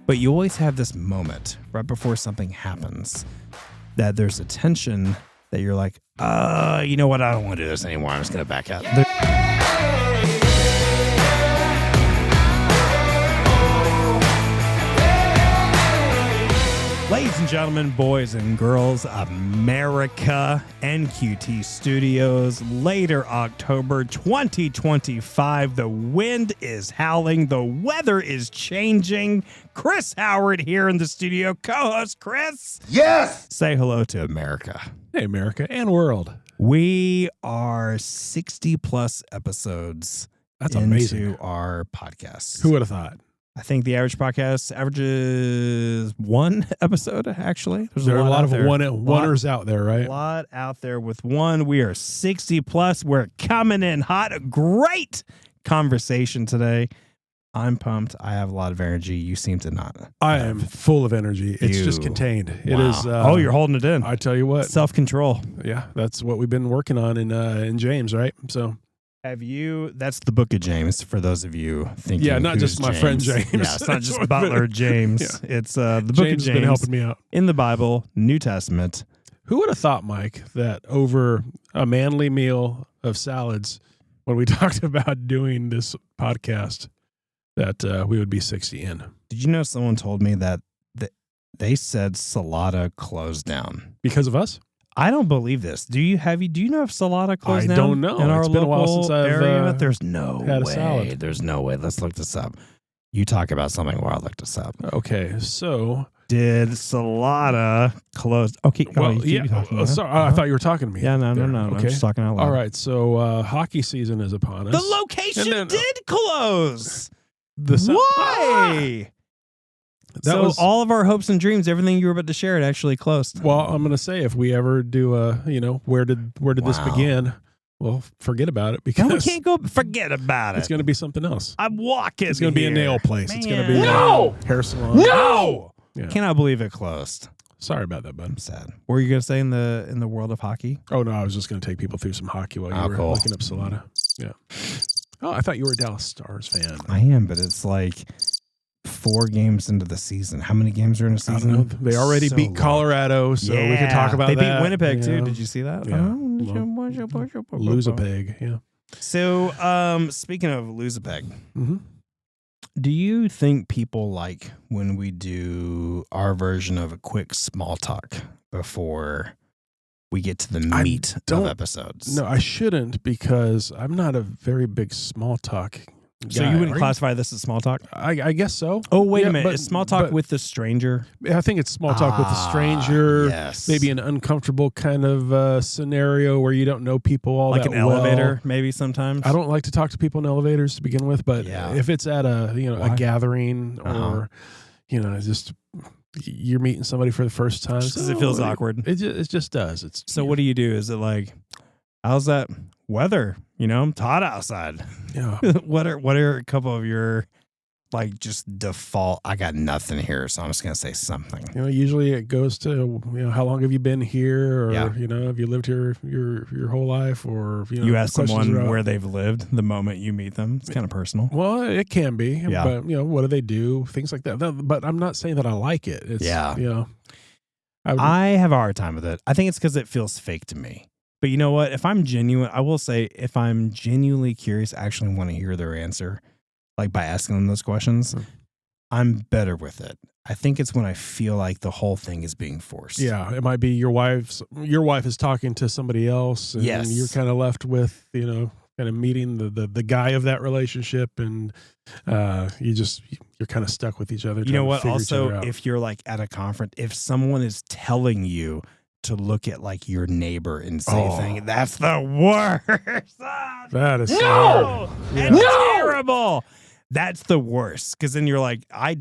But you always have this moment right before something happens that there's a tension that you're like, you know what? I don't want to do this anymore. I'm just going to back out. Ladies and gentlemen, boys and girls, America, NQT Studios, later October 2025. The wind is howling. The weather is changing. Chris Howard here in the studio. Co-host Chris. Yes! Say hello to America. Hey, America and world. We are 60 plus episodes That's into amazing. our podcast. Who would have thought? I think the average podcast averages one episode, actually. There are a lot of there. oneers out there, right? A lot out there with one. We are 60 plus. We're coming in hot. Great conversation today. I'm pumped. I have a lot of energy. You seem to not. I am full of energy. It's just You. contained. It Wow. is. You're holding it in. I tell you what. Self-control. Yeah, that's what we've been working on in James, right? So. Have you? That's the book of James for those of you thinking. Yeah, not who's just my friend James. Yeah, it's not just Butler James. Yeah. It's the book James of has James been helping me out. in the Bible, New Testament. Who would have thought, Mike, that over a manly meal of salads, when we talked about doing this podcast, that we would be 60 in? Did you know someone told me that they said Salada closed down Because of us? I don't believe this. Do you know if Salada closed down? I don't know. In our It's been a while local since I've area? There's no had a way. salad. There's no way. Let's look this up. You talk about something while I look this up. Okay, so Did Salada close? Okay. well, you keep yeah. talking, Sorry, I thought you were talking to me. Yeah, no. there. I'm Okay. just talking out loud. All right, so hockey season is upon us. The location And then- did close. The Why? That So was all of our hopes and dreams, everything you were about to share, it actually closed. well. I'm going to say if we ever do where did this Wow. begin? Well, forget about it No, we because can't go. Forget about it's it. going to be something else. I'm walking. It's going to be a here. nail place. It's going to Man. be a hair salon. No. Yeah. Cannot believe it closed. Sorry about that, bud. I'm sad. What were you gonna say in the world of hockey? Oh no, I was just going to take people through some hockey while you Oh, were cool. looking up Salada. Yeah. Oh, I thought you were a Dallas Stars fan. I am, but it's like 4 games into the season. How many games are in a I season? don't know. They already So beat low. Colorado, so we can talk about they that. beat Winnipeg you too. know. Did you see that? Yeah. Oh, Lose a peg. Yeah. So, speaking of lose a peg, Mm-hmm. do you think people like when we do our version of a quick small talk before we get to the meat of don't- episodes? No, I shouldn't because I'm not a very big small talk So guy. you wouldn't Are classify this as small talk? I guess so. Oh, wait Yeah, a minute. but- Is small talk but- with the stranger? I think it's small talk with a stranger. Yes. Maybe an uncomfortable kind of scenario where you don't know people all like that an well. elevator, maybe sometimes. I don't like to talk to people in elevators to begin with, but Yeah. if it's at a Why? a gathering or just you're meeting somebody for the first time, Just 'cause it feels awkward. It just does. It's So what do you do? Is it like, how's that weather? It's hot outside. Yeah. What are a couple of your like just default? I got nothing here, so I'm just gonna say something. Usually it goes to how long have you been here, or Yeah. have you lived here your whole life, or You ask questions someone about- where they've lived the moment you meet them. It's kind of personal. Well, it can be, Yeah. but what do they do? Things like that. But I'm not saying that I like it. It's, Yeah. I would, I have a hard time with it. I think it's because it feels fake to me. But you know what? If I'm genuine, I will say if I'm genuinely curious, I actually want to hear their answer, like by asking them those questions, I'm better with it. I think it's when I feel like the whole thing is being forced. yeah, it might be your wife is talking to somebody else, and Yes. you're kind of left with kind of meeting the guy of that relationship, and you're kind of stuck with each other. You know trying to what? figure each other Also, out. if you're like at a conference, if someone is telling you to look at like your neighbor and say Oh. things, that's the worst. that is so No, hard. that's terrible. That's the worst. Because then you're like, I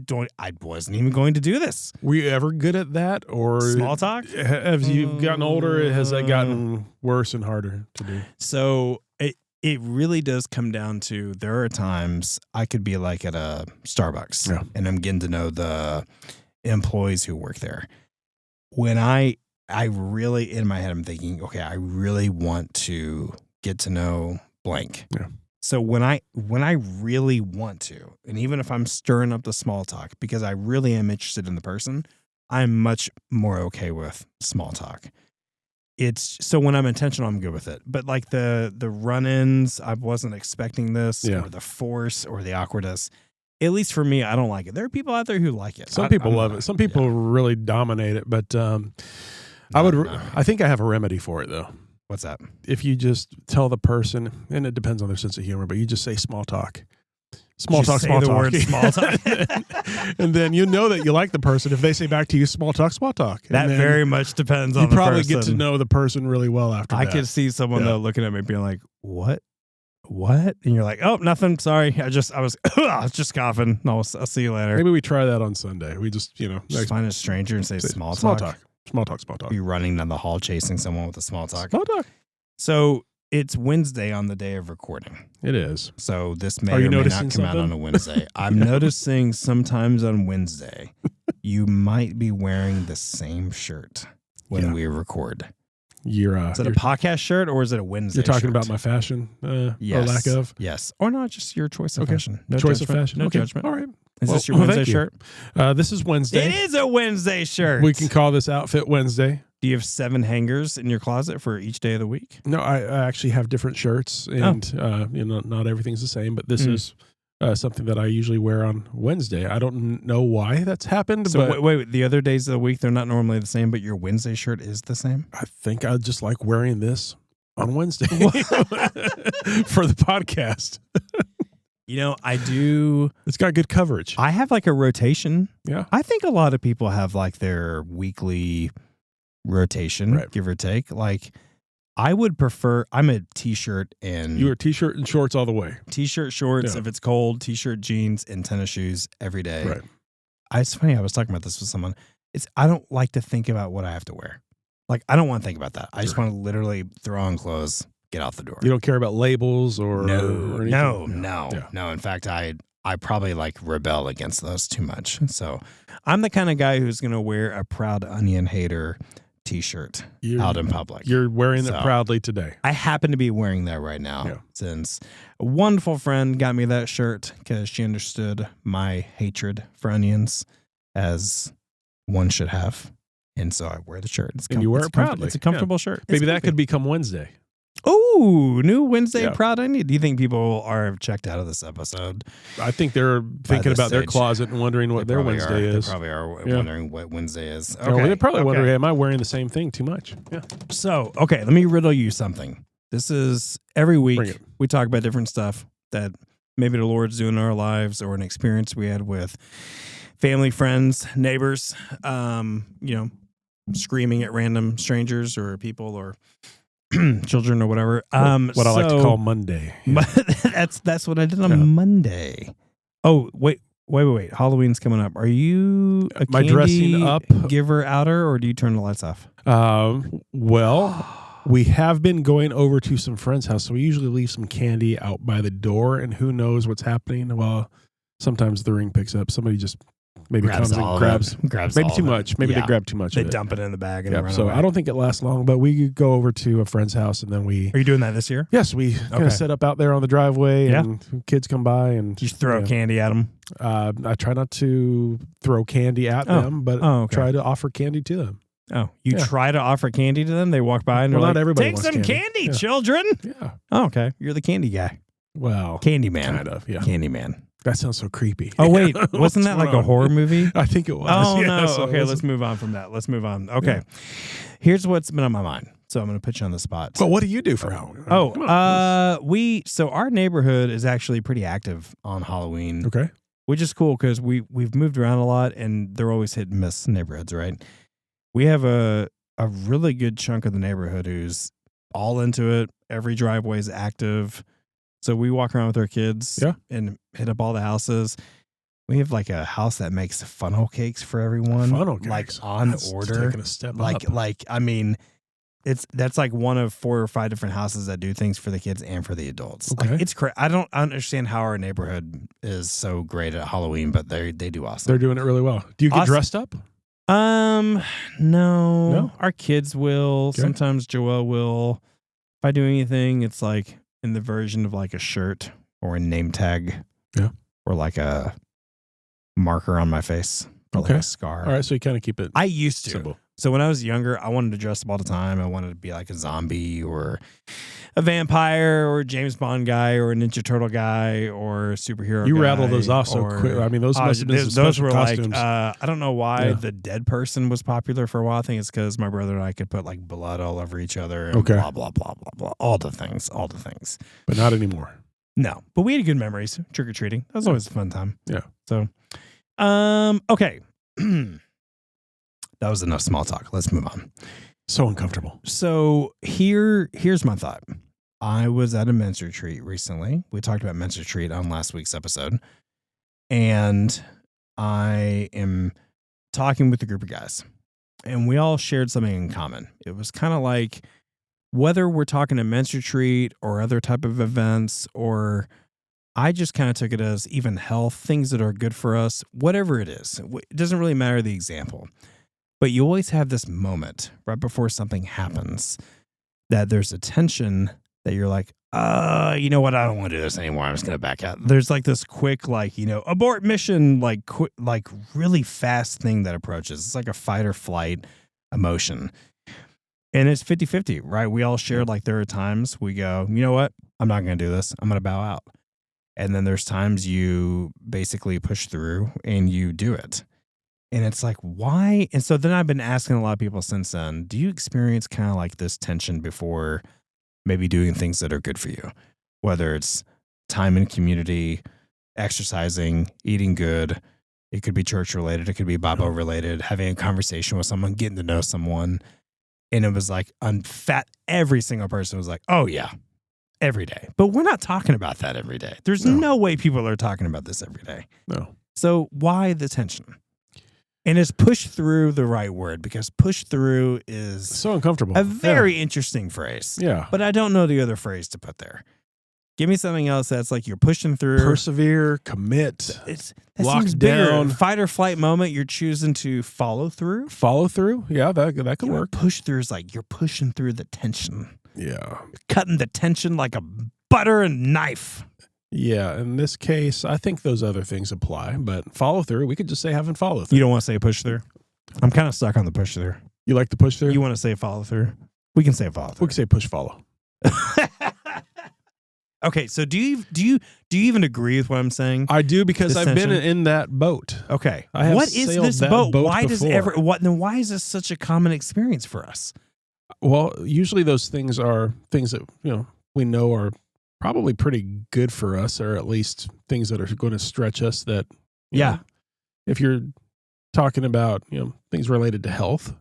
wasn't even going to do this. Were you ever good at that, or Small talk? As you've gotten older, has that gotten worse and harder to do? So it really does come down to, there are times I could be like at a Starbucks Yeah. and I'm getting to know the employees who work there. When I really, in my head, I'm thinking, okay, I really want to get to know blank. Yeah. So when I really want to, and even if I'm stirring up the small talk because I really am interested in the person, I'm much more okay with small talk. It's so when I'm intentional, I'm good with it. But like the run-ins, I wasn't expecting this, or the force, or the awkwardness. At least for me, I don't like it. There are people out there who like it. Some people love it. Some people really dominate it. But I think I have a remedy for it though. What's that? If you just tell the person, and it depends on their sense of humor, but you just say small talk. Small talk. Word small talk. And then you know that you like the person if they say back to you, small talk. That very much depends on the person. You probably get to know the person really well after that. I could see someone though looking at me being like, what? And you're like, oh, nothing. Sorry. I was just coughing. No, I'll see you later. Maybe we try that on Sunday. We just, just find a stranger and say small talk. Small talk. Be running down the hall chasing someone with a small talk. Small talk. So it's Wednesday on the day of recording. It is. So this may or may not come out on a Wednesday. I'm noticing sometimes on Wednesday, you might be wearing the same shirt when we record. Is it a podcast shirt or is it a Wednesday You're talking shirt? about my fashion yes. or lack of? Yes. Or not, just your choice of fashion. No choice of fashion. No judgment. All right. Is this your Wednesday shirt? This is Wednesday. It is a Wednesday shirt. We can call this Outfit Wednesday. Do you have 7 hangers in your closet for each day of the week? No, I actually have different shirts, and not everything's the same, but this is something that I usually wear on Wednesday. I don't know why that's happened. So but wait, the other days of the week, they're not normally the same, but your Wednesday shirt is the same? I think I just like wearing this on Wednesday for the podcast. I do. It's got good coverage. I have like a rotation. Yeah. I think a lot of people have like their weekly rotation, give or take. Like, I would prefer, I'm a t-shirt and... You wear t-shirt and shorts all the way. T-shirt, shorts, if it's cold, t-shirt, jeans, and tennis shoes every day. Right. It's funny, I was talking about this with someone. I don't like to think about what I have to wear. Like, I don't want to think about that. I just want to literally throw on clothes, get out the door. You don't care about labels or anything? No. In fact, I probably like rebel against those too much. So I'm the kind of guy who's going to wear a Proud Onion Hater t-shirt out in public. You're wearing it proudly today. I happen to be wearing that right now since a wonderful friend got me that shirt because she understood my hatred for onions as one should have. And so I wear the shirt. And you wear it proudly. It's a comfortable shirt. Maybe that could become Wednesday. Oh, new Wednesday Proud Onion. Do you think people are checked out of this episode? I think they're thinking about their closet and wondering what their Wednesday is. They probably are wondering what Wednesday is. Okay. They're probably wondering, am I wearing the same thing too much? Yeah. So, let me riddle you something. This is every week we talk about different stuff that maybe the Lord's doing in our lives or an experience we had with family, friends, neighbors, screaming at random strangers or people or children or whatever. What I like to call Monday. That's what I did on Monday. Oh, wait. Halloween's coming up. Are you a candy dressing up giver outer or do you turn the lights off? Well, we have been going over to some friends' house, so we usually leave some candy out by the door, and who knows what's happening. Well, sometimes the ring picks up. Somebody just maybe grabs comes and grabs maybe too much. Maybe they grab too much. They dump it in the bag and run so away. I don't think it lasts long, but we go over to a friend's house and then we... Are you doing that this year? Yes, we kind of set up out there on the driveway and kids come by and... You throw candy at them? I try not to throw candy at them, but try to offer candy to them. Oh, you try to offer candy to them? They walk by and they're like, everybody take some candy, children. Yeah. Oh, okay. You're the candy guy. Well, Candyman. Kind of, yeah. Candyman. That sounds so creepy. Oh, wait. Wasn't that like a horror movie? I think it was. Oh, no. Okay, let's move on from that. Let's move on. Okay. Yeah. Here's what's been on my mind. So I'm going to put you on the spot. Well, what do you do for Halloween? So our neighborhood is actually pretty active on Halloween. Okay. Which is cool because we've moved around a lot and they're always hit and miss neighborhoods, right? We have a really good chunk of the neighborhood who's all into it. Every driveway is active. So we walk around with our kids and hit up all the houses. We have like a house that makes funnel cakes for everyone. Funnel cakes. Like on order. Taking a step up. I mean, that's like one of 4 or 5 different houses that do things for the kids and for the adults. Okay. Like it's crazy. I don't understand how our neighborhood is so great at Halloween, but they do awesome. They're doing it really well. Do you get dressed up? No. Our kids will. Okay. Sometimes Joelle will. If I do anything, it's like in the version of like a shirt or a name tag. Yeah. Or like a marker on my face. Or Okay. like a scar. All right, so you kind of keep it I used to. simple. So when I was younger, I wanted to dress up all the time. I wanted to be like a zombie or a vampire or a James Bond guy or a Ninja Turtle guy or a superhero You guy. rattle those off so quick. I mean, those must have been some those special were costumes. like, I don't know why the dead person was popular for a while. I think it's because my brother and I could put like blood all over each other and blah, blah, blah, blah, blah. All the things. But not anymore. No, but we had good memories. Trick-or-treating. That was always a fun time. Yeah. So, okay. That was enough small talk. Let's move on. So uncomfortable. So here's my thought. I was at a men's retreat recently. We talked about men's retreat on last week's episode. And I am talking with a group of guys. And we all shared something in common. It was kind of like whether we're talking a men's retreat or other type of events, or I just kind of took it as even health, things that are good for us, whatever it is. It doesn't really matter the example. But you always have this moment right before something happens that there's a tension that you're like, you know what? I don't want to do this anymore. I'm just going to back out. There's like this quick, like, abort mission, like really fast thing that approaches. It's like a fight or flight emotion. And it's 50-50, right? We all shared like there are times we go, you know what? I'm not going to do this. I'm going to bow out. And then there's times you basically push through and you do it. And it's like, why? And so then I've been asking a lot of people since then, do you experience kind of like this tension before maybe doing things that are good for you? Whether it's time in community, exercising, eating good. It could be church related. It could be Bible related, having a conversation with someone, getting to know someone. And it was like every single person was like, oh yeah, every day. But we're not talking about that every day. There's no way people are talking about this every day. No. So why the tension? And is push through the right word? Because push through is so uncomfortable. A very interesting phrase. Yeah. But I don't know the other phrase to put there. Give me something else that's like you're pushing through. Persevere, commit, locked down. Fight or flight moment, you're choosing to follow through. Follow through? Yeah, that could work. Push through is like you're pushing through the tension. Yeah. You're cutting the tension like a butter and knife. Yeah, in this case, I think those other things apply, but follow through, we could just say having follow through. You don't want to say push through? I'm kind of stuck on the push through. You like the push through? You want to say follow through? We can say follow through. We can say push follow. Okay, so do you even agree with what I'm saying? I do, because This I've been tension? in that boat. Okay. I have What is sailed this that boat? boat Why before. why is this such a common experience for us? Well, usually those things are things that, we know are probably pretty good for us, or at least things that are going to stretch us that, you know, if you're talking about, things related to health,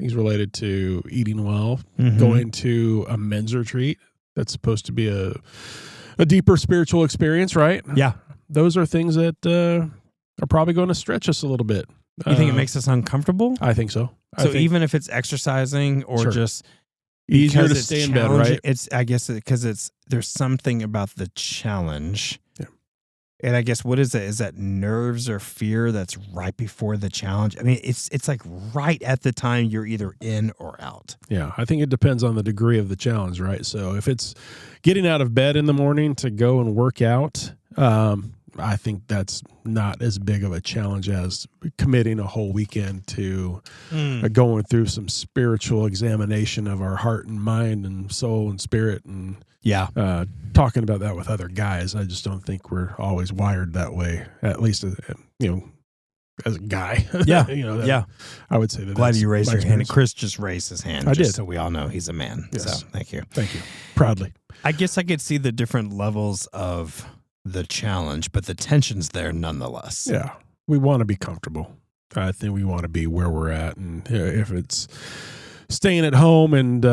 things related to eating well, going to a men's retreat, that's supposed to be a deeper spiritual experience, right? Yeah. Those are things that are probably going to stretch us a little bit. You think it makes us uncomfortable? I think so. So even if it's exercising or just easier to stay in bed, right? I guess because there's something about the challenge. Yeah. And I guess what is it? Is that nerves or fear that's right before the challenge? I mean, it's like right at the time you're either in or out. Yeah, I think it depends on the degree of the challenge, right? So if it's getting out of bed in the morning to go and work out, I think that's not as big of a challenge as committing a whole weekend to going through some spiritual examination of our heart and mind and soul and spirit, and talking about that with other guys. I just don't think we're always wired that way, at least, as a guy. I would say that. Glad you raised your hand. Chris just raised his hand. I did. So we all know he's a man. Yes. So thank you. Thank you. Proudly. I guess I could see the different levels of the challenge, but the tension's there nonetheless. Yeah. We want to be comfortable. I think we want to be where we're at. And if it's staying at home and,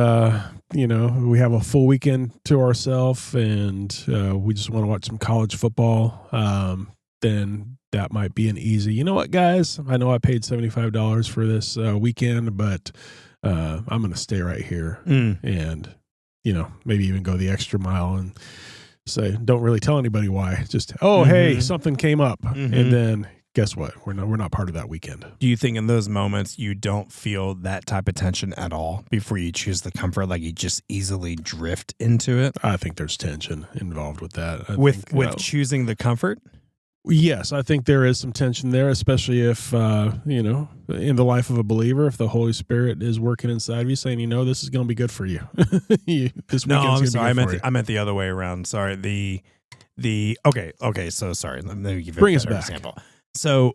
we have a full weekend to ourselves and we just want to watch some college football, then that might be an easy, you know what, guys, I know I paid $75 for this weekend, but I'm going to stay right here and, maybe even go the extra mile and say, don't really tell anybody why. Just, hey, something came up. And then guess what? We're not part of that weekend. Do you think in those moments you don't feel that type of tension at all before you choose the comfort? Like you just easily drift into it? I think there's tension involved with that. With choosing the comfort? Yes, I think there is some tension there, especially if, in the life of a believer, if the Holy Spirit is working inside of you saying, this is going to be good for you. I'm sorry. I meant the other way around. Sorry. Okay. So sorry. Let me give you an example. So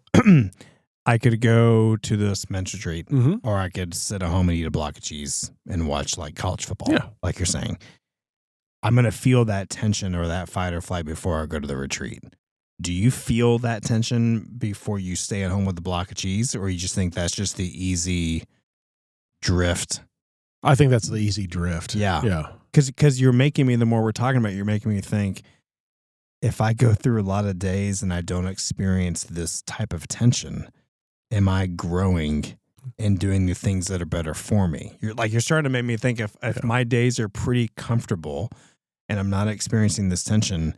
I could go to this men's retreat, or I could sit at home and eat a block of cheese and watch like college football, like you're saying. I'm going to feel that tension or that fight or flight before I go to the retreat. Do you feel that tension before you stay at home with the block of cheese, or you just think that's just the easy drift? I think that's the easy drift. Yeah. Because you're making me, the more we're talking about it, you're making me think, if I go through a lot of days and I don't experience this type of tension, am I growing and doing the things that are better for me? You're starting to make me think if my days are pretty comfortable and I'm not experiencing this tension,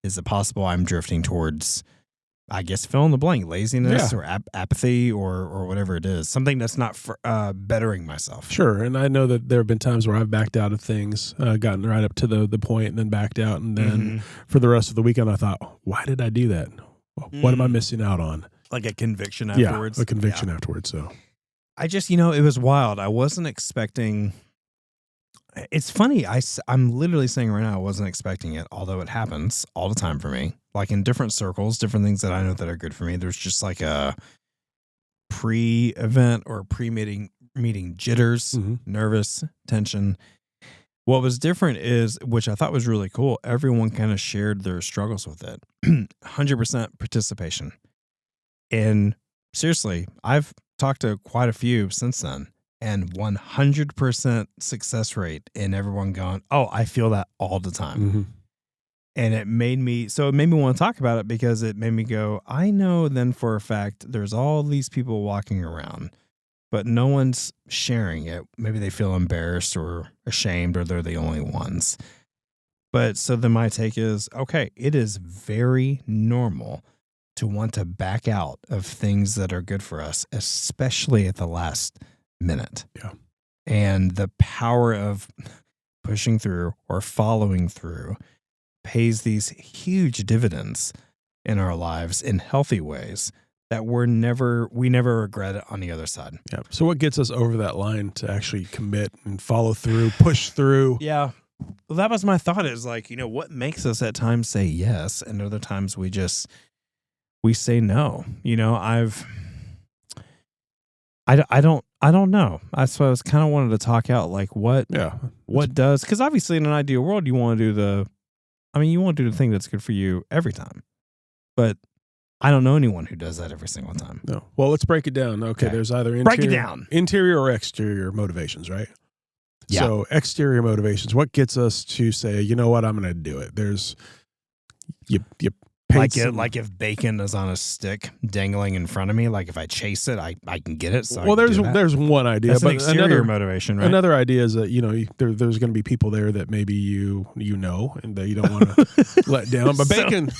is it possible I'm drifting towards, I guess, fill in the blank, laziness or apathy or whatever it is, something that's not for, bettering myself? Sure. And I know that there have been times where I've backed out of things, gotten right up to the point and then backed out. And then for the rest of the weekend, I thought, why did I do that? What am I missing out on? Like a conviction afterwards? Yeah, a conviction afterwards. So I just, it was wild. I wasn't expecting. It's funny. I'm literally saying right now I wasn't expecting it, although it happens all the time for me. Like in different circles, different things that I know that are good for me. There's just like a pre-event or pre-meeting jitters, nervous, tension. What was different is, which I thought was really cool, everyone kind of shared their struggles with it. 100% participation. And seriously, I've talked to quite a few since then. And 100% success rate in everyone going, oh, I feel that all the time. And it made me want to talk about it, because it made me go, I know then for a fact there's all these people walking around, but no one's sharing it. Maybe they feel embarrassed or ashamed, or they're the only ones. But so then my take is, okay, it is very normal to want to back out of things that are good for us, especially at the last minute. Yeah. And the power of pushing through or following through pays these huge dividends in our lives in healthy ways that we never regret it on the other side. Yeah. So what gets us over that line to actually commit and follow through, push through? Yeah. Well, that was my thought, is like, what makes us at times say yes, and other times we say no. I don't know. That's why I was kind of wanted to talk out, like what does, because obviously in an ideal world you want to do the thing that's good for you every time, but I don't know anyone who does that every single time. No. Well, let's break it down. Okay. There's either interior or exterior motivations, right? Yeah. So exterior motivations, what gets us to say, you know what, I'm going to do it? There's you like if bacon is on a stick dangling in front of me, like if I chase it, I can get it. So there's one idea, that's but an exterior motivation, right? Another idea is that there's going to be people there that maybe you know and that you don't want to let down. But bacon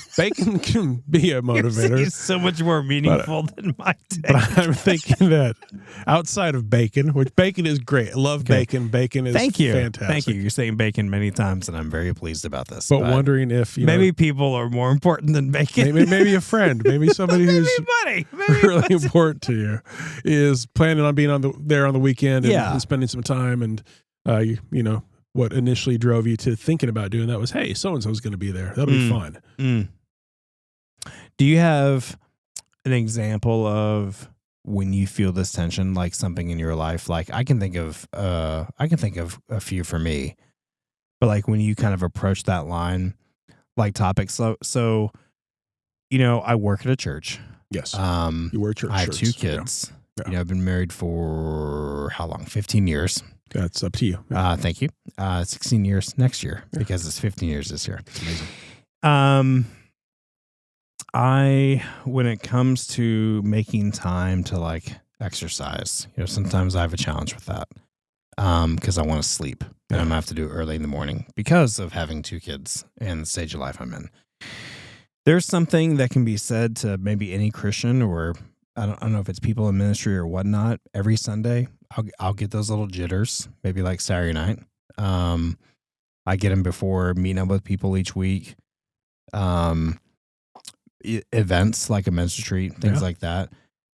can be a motivator. It's so much more meaningful than my take. But I'm thinking that outside of bacon, which bacon is great, I love bacon. Bacon is fantastic. Thank you. You're saying bacon many times, and I'm very pleased about this. But wondering if maybe people are more important than bacon. Maybe a friend, maybe somebody who's really important to you is planning on being there on the weekend and spending some time, and what initially drove you to thinking about doing that was, hey, so and so is going to be there. That'll be fun. Do you have an example of when you feel this tension, like something in your life? Like I can think of a few for me, but like when you kind of approach that line, like topics. So I work at a church. Yes. You wear church I have shirts. 2 kids. Yeah. I've been married for how long? 15 years. That's up to you. Thank you. 16 years next year, because it's 15 years this year. It's amazing. When it comes to making time to like exercise, sometimes I have a challenge with that. Because I want to sleep, and I'm going to have to do it early in the morning because of having 2 kids and the stage of life I'm in. There's something that can be said to maybe any Christian, or I don't know if it's people in ministry or whatnot. Every Sunday, I'll get those little jitters, maybe like Saturday night. I get them before meeting up with people each week. Events like a men's retreat, things like that.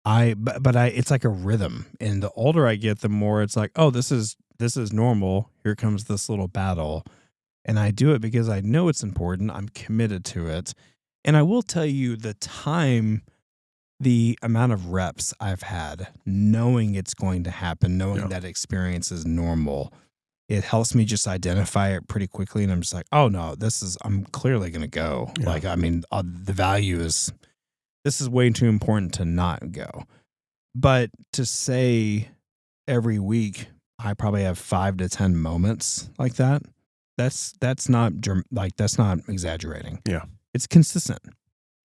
It's like a rhythm, and the older I get, the more it's like, oh, this is normal. Here comes this little battle, and I do it because I know it's important. I'm committed to it, and I will tell you the amount of reps I've had, knowing it's going to happen, knowing that experience is normal. It helps me just identify it pretty quickly, and I'm just like, oh no, I'm clearly going to go. Yeah. Like, I mean, the value is. This is way too important to not go. But to say every week I probably have 5 to 10 moments like that, that's not exaggerating. Yeah. It's consistent.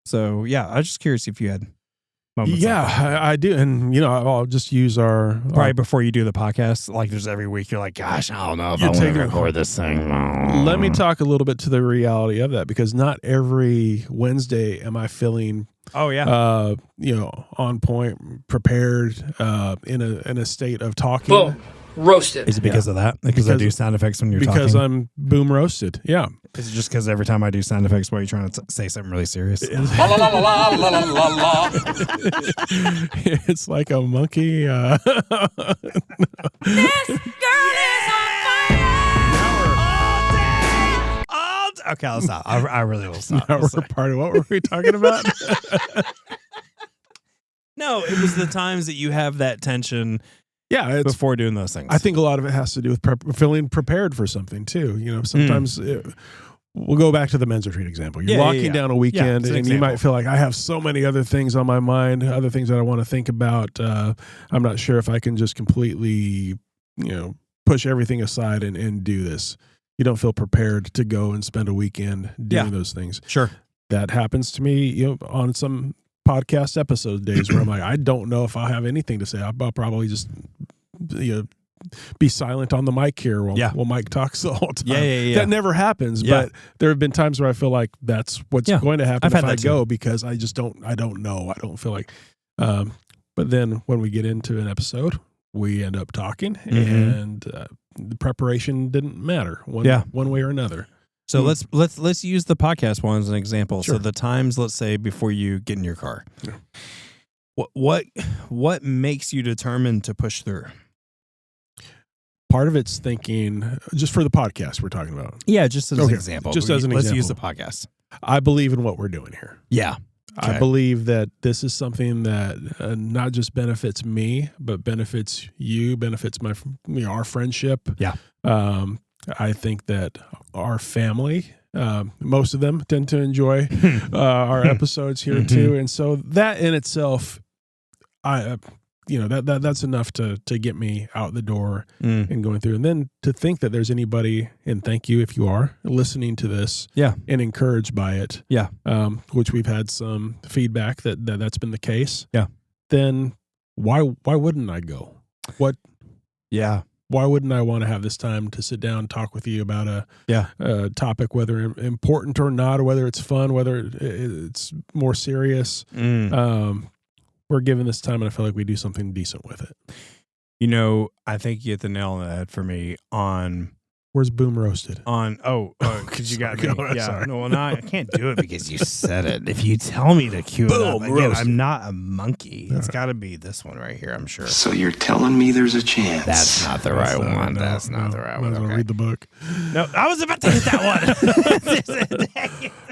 So, yeah, I was just curious if you had moments. Yeah, like that. I do. And, I'll just use our... Right before you do the podcast, like there's every week, you're like, gosh, I don't know if I want to record this thing. Let me talk a little bit to the reality of that, because not every Wednesday am I feeling... Oh yeah. On point, prepared, in a state of talking. Boom. Roasted. Is it because of that? Because I do sound effects when you're talking? Because I'm boom roasted. Yeah. Is it just because every time I do sound effects, why are you trying to say something really serious? La la la la la la la la. It's like a monkey. This girl is on Okay, I'll stop. I really will stop. Now we're part of what were we talking about? No, it was the times that you have that tension. Yeah, before doing those things. I think a lot of it has to do with feeling prepared for something too. Sometimes we'll go back to the men's retreat example. You're locking down a weekend, and you might feel like I have so many other things on my mind, other things that I want to think about. I'm not sure if I can just completely, push everything aside and do this. You don't feel prepared to go and spend a weekend doing those things. Sure. That happens to me, on some podcast episode days where I'm like, I don't know if I'll have anything to say. I'll probably just, be silent on the mic here while Mike talks the whole time. Yeah. That never happens, but there have been times where I feel like that's what's going to happen if I go, because I don't know. I don't feel like, but then when we get into an episode, we end up talking, and the preparation didn't matter one way or another. So let's use the podcast one as an example. Sure. So the times, let's say, before you get in your car, what makes you determined to push through? Part of it's thinking, just for the podcast we're talking about. Yeah, just as an example. Just as an example. Let's use the podcast. I believe in what we're doing here. Yeah. Okay. I believe that this is something that not just benefits me, but benefits you, benefits our friendship. Yeah. I think that our family, most of them tend to enjoy our episodes here too, and so that in itself, that's enough to get me out the door and going through. And then to think that there's anybody, and thank you if you are listening to this, and encouraged by it, which we've had some feedback that's been the case. Yeah. Then why wouldn't I go? Why wouldn't I want to have this time to sit down and talk with you about a topic, whether important or not, or whether it's fun, whether it's more serious? We're given this time, and I feel like we do something decent with it. I think you hit the nail on the head for me on... Where's Boom Roasted? Because you got me. Sorry. No, I can't do it because you said it. If you tell me to cue it up, again, I'm not a monkey. It's got to be this one right here, I'm sure. So you're telling me there's a chance? That's not the right one. That's not the right one. Okay. Read the book. No, I was about to hit that one.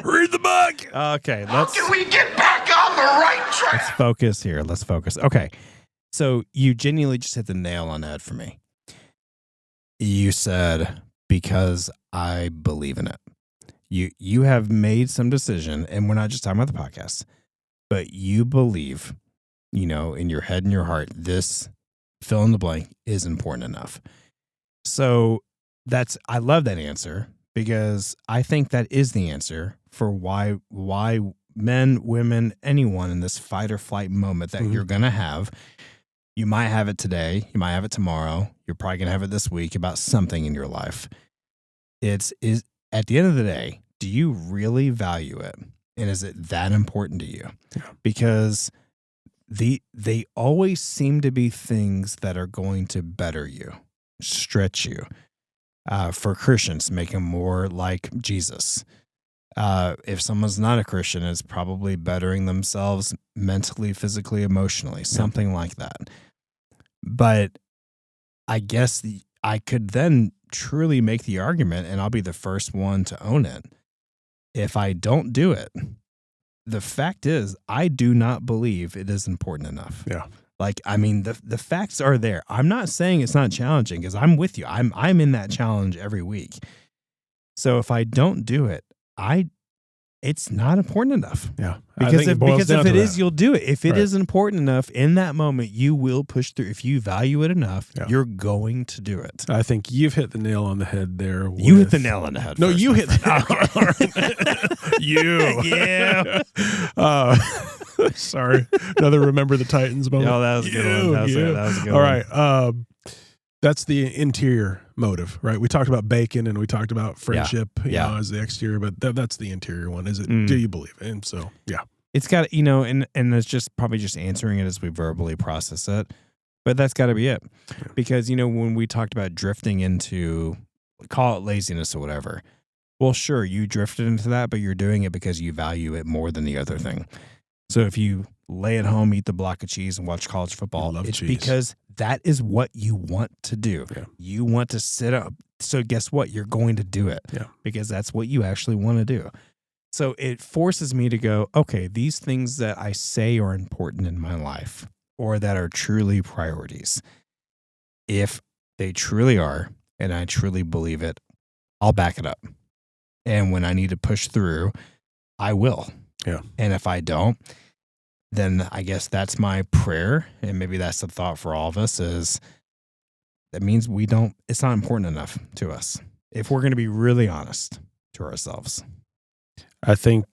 Read the book. Okay, How can we get back on the right track? Let's focus here. Let's focus. Okay, so you genuinely just hit the nail on the head for me. You said, because I believe in it. You have made some decision, and we're not just talking about the podcast, but you believe, in your head and your heart, this fill in the blank is important enough. So I love that answer, because I think that is the answer for why men, women, anyone in this fight or flight moment that you're going to have. You might have it today. You might have it tomorrow. You're probably going to have it this week about something in your life. Is at the end of the day, do you really value it? And is it that important to you? Yeah. Because they always seem to be things that are going to better you, stretch you. For Christians, make them more like Jesus. If someone's not a Christian, it's probably bettering themselves mentally, physically, emotionally, something like that. But I guess I could then truly make the argument, and I'll be the first one to own it. If I don't do it, the fact is, I do not believe it is important enough. Yeah. Like, I mean, the facts are there. I'm not saying it's not challenging, because I'm with you. I'm in that challenge every week. So if I don't do it, it's not important enough. Yeah. Because if it is, you'll do it. If it Right. is important enough in that moment, you will push through. If you value it enough, Yeah. you're going to do it. I think you've hit the nail on the head there. You hit the nail on the head. No, first, you my hit friend. you. Yeah. Sorry. Another Remember the Titans moment. Oh, that was a good one. That was a good All one. right. That's the interior motive, right? We talked about bacon and we talked about friendship, you know, as the exterior, but that's the interior one. Is it? Do you believe it? And so, yeah, it's got, and it's just probably just answering it as we verbally process it, but that's got to be it. Yeah. Because, when we talked about drifting into, call it laziness or whatever, well, sure, you drifted into that, but you're doing it because you value it more than the other thing. So if you lay at home, eat the block of cheese and watch college football, it's cheese. because that is what you want to do. Yeah. You want to sit up. So guess what? You're going to do it because that's what you actually want to do. So it forces me to go, okay, these things that I say are important in my life or that are truly priorities, if they truly are, and I truly believe it, I'll back it up. And when I need to push through, I will. Yeah. And if I don't, then I guess that's my prayer. And maybe that's the thought for all of us is that means it's not important enough to us. If we're going to be really honest to ourselves. I think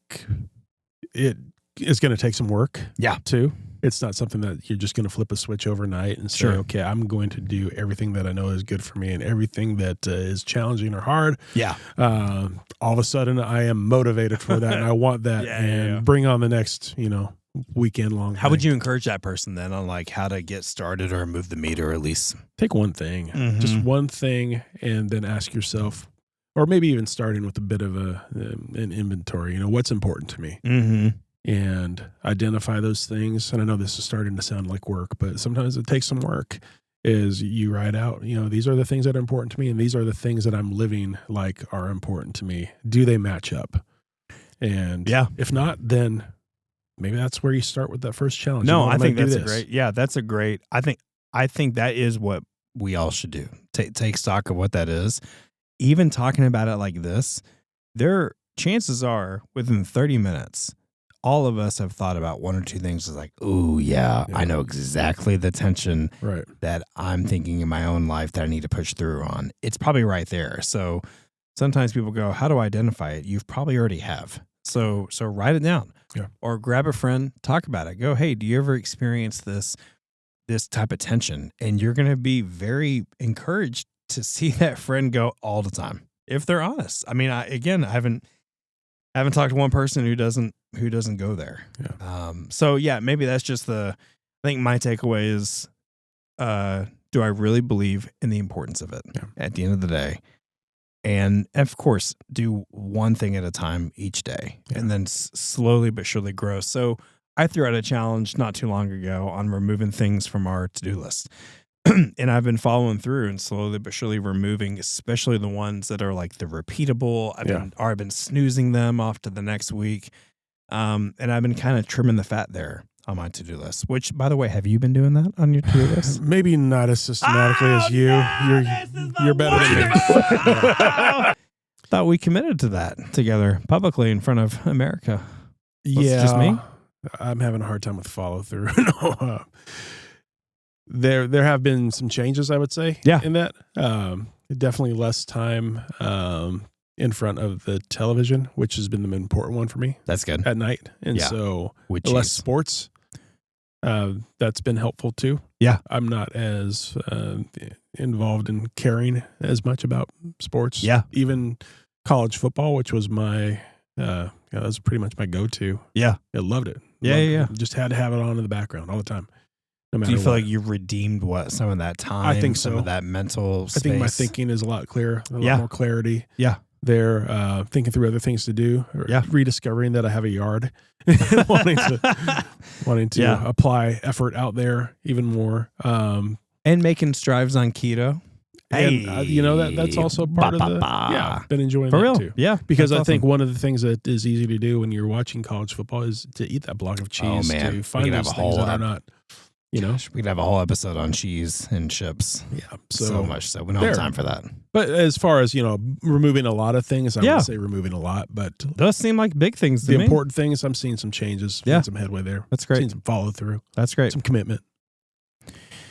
it is going to take some work. Yeah. Too. It's not something that you're just going to flip a switch overnight and say, okay, I'm going to do everything that I know is good for me and everything that is challenging or hard. Yeah. All of a sudden I am motivated for that and I want that bring on the next, weekend long. How would you encourage that person then on like how to get started or move the meter, or at least take one thing, just one thing, and then ask yourself, or maybe even starting with a bit of an inventory, what's important to me, and identify those things. And I know this is starting to sound like work, but sometimes it takes some work. Is you write out, these are the things that are important to me, and these are the things that I'm living like are important to me. Do they match up? And if not, then maybe that's where you start with that first challenge. No, I think that's a great. I think that is what we all should do. Take stock of what that is. Even talking about it like this, chances are within 30 minutes, all of us have thought about one or two things. It's like, oh yeah, I know exactly the tension that I'm thinking in my own life that I need to push through on. It's probably right there. So sometimes people go, how do I identify it? You've probably already have. So write it down. Yeah. Or grab a friend, talk about it. Go, hey, do you ever experience this type of tension? And you're going to be very encouraged to see that friend go all the time if they're honest. I mean, I haven't talked to one person who doesn't go there. Yeah. So yeah, maybe that's just I think my takeaway is, do I really believe in the importance of it at the end of the day? And of course, do one thing at a time each day, and then slowly but surely grow. So I threw out a challenge not too long ago on removing things from our to-do list. And I've been following through and slowly but surely removing, especially the ones that are like the repeatable. I've been snoozing them off to the next week. And I've been kind of trimming the fat there on my to-do list, which, by the way, have you been doing that on your to-do list? Maybe not as systematically as you. You're better than me. Thought we committed to that together publicly in front of America. Yeah. Just me? I'm having a hard time with follow through. No, there have been some changes, I would say. Yeah. In that, definitely less time in front of the television, which has been the important one for me. That's good. At night, and so less sports. That's been helpful too. Yeah, I'm not as involved in caring as much about sports. Yeah, even college football, which was my Yeah, that was pretty much my go-to. Yeah. I loved it. Yeah, Loved yeah, it. Just had to have it on in the background all the time. No matter Do you feel what. like you redeemed some of that time? I think some so. of that mental space? I think my thinking is a lot clearer, a lot Yeah. more clarity. Yeah. There, thinking through other things to do, or rediscovering that I have a yard, wanting to apply effort out there even more. And making strives on keto. And that's also part of been enjoying For that real. too. Yeah. Because that's I think awesome. one of the things that is easy to do when you're watching college football is to eat that block of cheese, man. to We find could have those a things whole that are not, We'd have a whole episode on cheese and chips. Yeah. So much so. We don't have time for that. But as far as, removing a lot of things, I would say removing a lot, but Those seem like big things to the me. important things, I'm seeing some changes, some headway there. That's great. Seeing some follow through. That's great. Some commitment.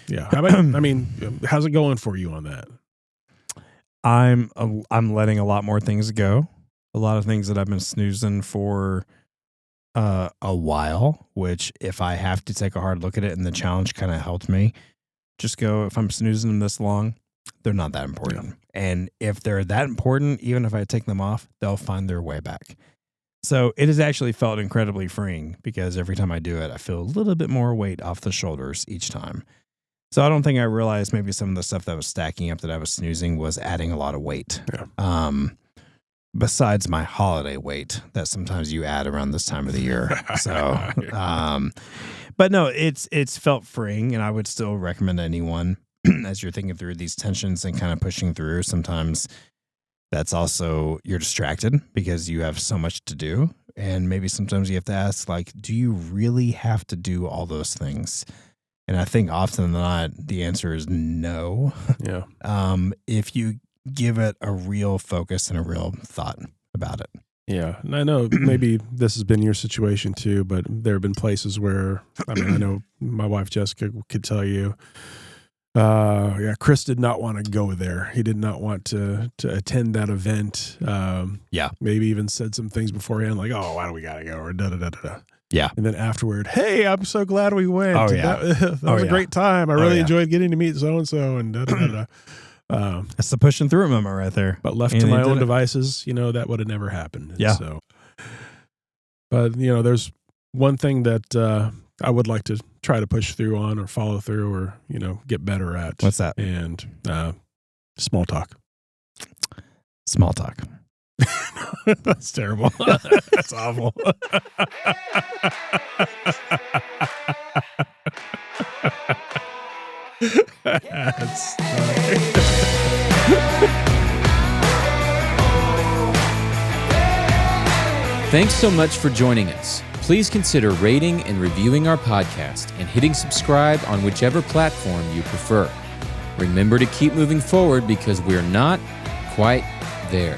Yeah. How about, how's it going for you on that? I'm letting a lot more things go. A lot of things that I've been snoozing for a while, which if I have to take a hard look at it, and the challenge kind of helped me just go, if I'm snoozing them this long, they're not that important. Yeah. And if they're that important, even if I take them off, they'll find their way back. So it has actually felt incredibly freeing because every time I do it, I feel a little bit more weight off the shoulders each time. So I don't think I realized maybe some of the stuff that was stacking up that I was snoozing was adding a lot of weight. Yeah. Besides my holiday weight that sometimes you add around this time of the year. So, but no, it's felt freeing, and I would still recommend anyone as you're thinking through these tensions and kind of pushing through. Sometimes that's also you're distracted because you have so much to do, and maybe sometimes you have to ask, like, do you really have to do all those things? And I think often than not, the answer is no. Yeah. If you give it a real focus and a real thought about it. Yeah. And I know maybe this has been your situation too, but there have been places where, I know my wife Jessica could tell you, Chris did not want to go there. He did not want to attend that event. Maybe even said some things beforehand like, oh, why do we got to go? Or da-da-da-da-da. Yeah. And then afterward, hey, I'm so glad we went. Oh, yeah. That was a great time. I really enjoyed getting to meet so-and-so and da-da-da-da. That's the pushing through it moment right there. But left to my own devices, that would have never happened. Yeah. So, but there's one thing that I would like to try to push through on or follow through or, get better at. What's that? And small talk. Small talk. That's terrible. That's awful. That's Thanks so much for joining us. Please consider rating and reviewing our podcast and hitting subscribe on whichever platform you prefer. Remember to keep moving forward because we're not quite there.